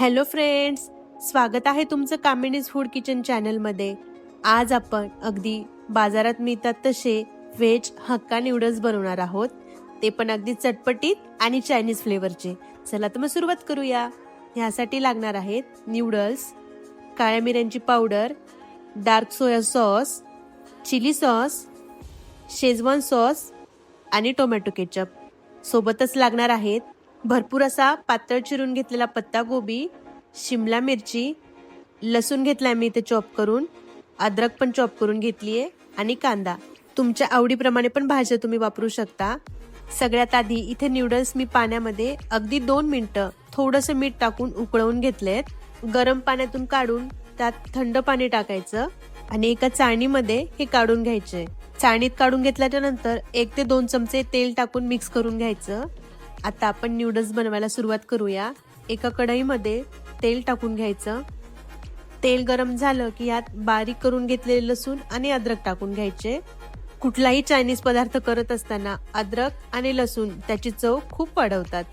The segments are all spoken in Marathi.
हॅलो फ्रेंड्स, स्वागत आहे तुमचं कामिनीज फूड किचन चॅनलमध्ये। आज आपण अगदी बाजारात मिळतात तसे व्हेज हक्का नूडल्स बनवणार आहोत, ते पण अगदी चटपटीत आणि चायनीज फ्लेवरचे। चला तर मग सुरुवात करूया। यासाठी लागणार आहेत नूडल्स, काळ्या मिऱ्यांची powder, dark soy sauce, chilli sauce, schezwan sauce आणि टोमॅटो केचप। सोबतच लागणार आहेत भरपूर असा पातळ चिरून घेतलेला पत्ता गोबी, शिमला मिरची, लसूण घेतलाय मी इथे चॉप करून, अद्रक पण चॉप करून घेतलीये आणि कांदा। तुमच्या आवडीप्रमाणे पण भाज्या तुम्ही वापरू शकता। सगळ्यात आधी इथे नूडल्स मी पाण्यामध्ये अगदी 2 मिनिटं थोडंसं मीठ टाकून उकळवून घेतलेत। गरम पाण्यातून काढून त्यात थंड पाणी टाकायचं आणि एका चाळणीमध्ये हे काढून घ्यायचे। चाळणीत काढून घेतल्याच्या नंतर 1 ते 2 चमचे तेल टाकून मिक्स करून घ्यायचं। आता आपण नूडल्स बनवायला सुरुवात करूया। एका कढईमध्ये तेल टाकून घ्यायचं। तेल गरम झालं की यात बारीक करून घेतलेले लसूण आणि अद्रक टाकून घ्यायचे। कुठलाही चायनीज पदार्थ करत असताना अद्रक आणि लसूण त्याची चव खूप वाढवतात।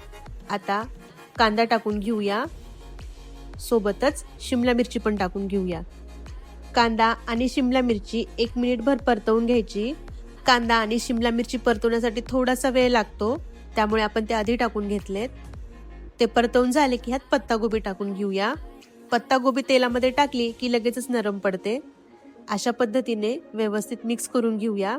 आता कांदा टाकून घेऊया, सोबतच शिमला मिरची पण टाकून घेऊया। कांदा आणि शिमला मिरची 1 मिनिटभर परतवून घ्यायची। कांदा आणि शिमला मिरची परतवण्यासाठी थोडासा वेळ लागतो, त्यामुळे आपण ते आधी टाकून घेतलेत। ते परतवून झाले की ह्यात पत्ता गोबी टाकून घेऊया। पत्ता गोबी तेलामध्ये टाकली की लगेचच नरम पडते। अशा पद्धतीने व्यवस्थित मिक्स करून घेऊया।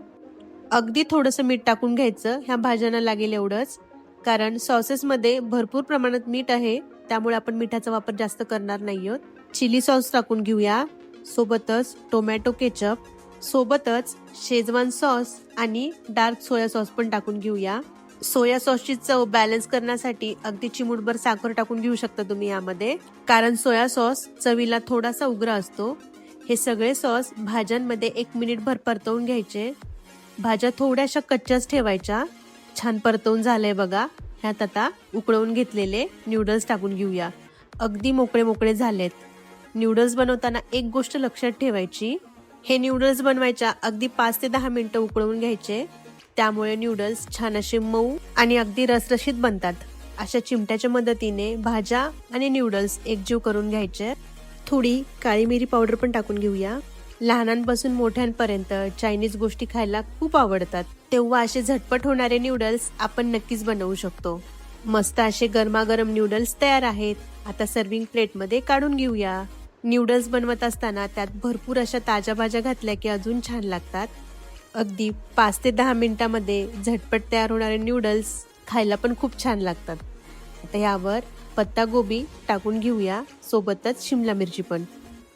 अगदी थोडंसं मीठ टाकून घ्यायचं, ह्या भाज्यांना लागेल एवढंच, कारण सॉसेसमध्ये भरपूर प्रमाणात मीठ आहे, त्यामुळे आपण मिठाचा वापर जास्त करणार नाही आहोत। चिली सॉस टाकून घेऊया, सोबतच टोमॅटो केचप, सोबतच शेजवान सॉस आणि डार्क सोया सॉस पण टाकून घेऊया। सोया सॉसची चव बॅलन्स करण्यासाठी अगदी चिमूटभर साखर टाकून घेऊ शकता तुम्ही यामध्ये, कारण सोया सॉस चवीला थोडासा उग्र असतो। हे सगळे सॉस भाज्यांमध्ये 1 मिनिटभर परतवून घ्यायचे। भाज्या थोड्याशा कच्च्याच ठेवायच्या। छान परतवून झालंय बघा। ह्यात आता उकळवून घेतलेले नूडल्स टाकून घेऊया। अगदी मोकळे मोकळे झालेत। नूडल्स बनवताना एक गोष्ट लक्षात ठेवायची, हे नूडल्स बनवायच्या अगदी 5 ते 10 मिनिटं उकळवून घ्यायचे, त्यामुळे नूडल्स छान असे मऊ आणि अगदी रसरशीत बनतात। अशा चिमट्याच्या मदतीने भाज्या आणि नूडल्स एकजीव करून घ्यायचे। थोडी काळी मिरी पावडर पण टाकून घेऊया। लहानांपासून मोठ्यांपर्यंत चायनीज गोष्टी खायला खूप आवडतात, तेव्हा असे झटपट होणारे नूडल्स आपण नक्कीच बनवू शकतो। मस्त असे गरमागरम नूडल्स तयार आहेत। आता सर्विंग प्लेटमध्ये काढून घेऊया। नूडल्स बनवत असताना त्यात भरपूर अशा ताज्या भाज्या घातल्या की अजून छान लागतात। अगदी 5 ते 10 मिनिटांमध्ये झटपट तयार होणारे नूडल्स खायला पण खूप छान लागतात। आता यावर पत्ता गोबी टाकून घेऊया, सोबतच शिमला मिरची पण।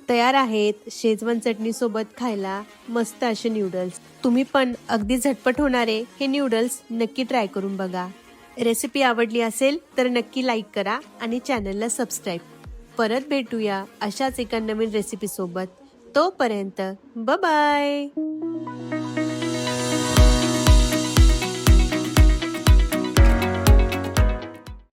तयार आहेत शेजवान चटणी सोबत खायला मस्त असे नूडल्स। तुम्ही पण अगदी झटपट होणारे हे नूडल्स नक्की ट्राय करून बघा। रेसिपी आवडली असेल तर नक्की लाईक करा आणि चॅनलला सबस्क्राईब। परत भेटूया अशाच एका नवीन रेसिपी सोबत। तोपर्यंत बाय बाय।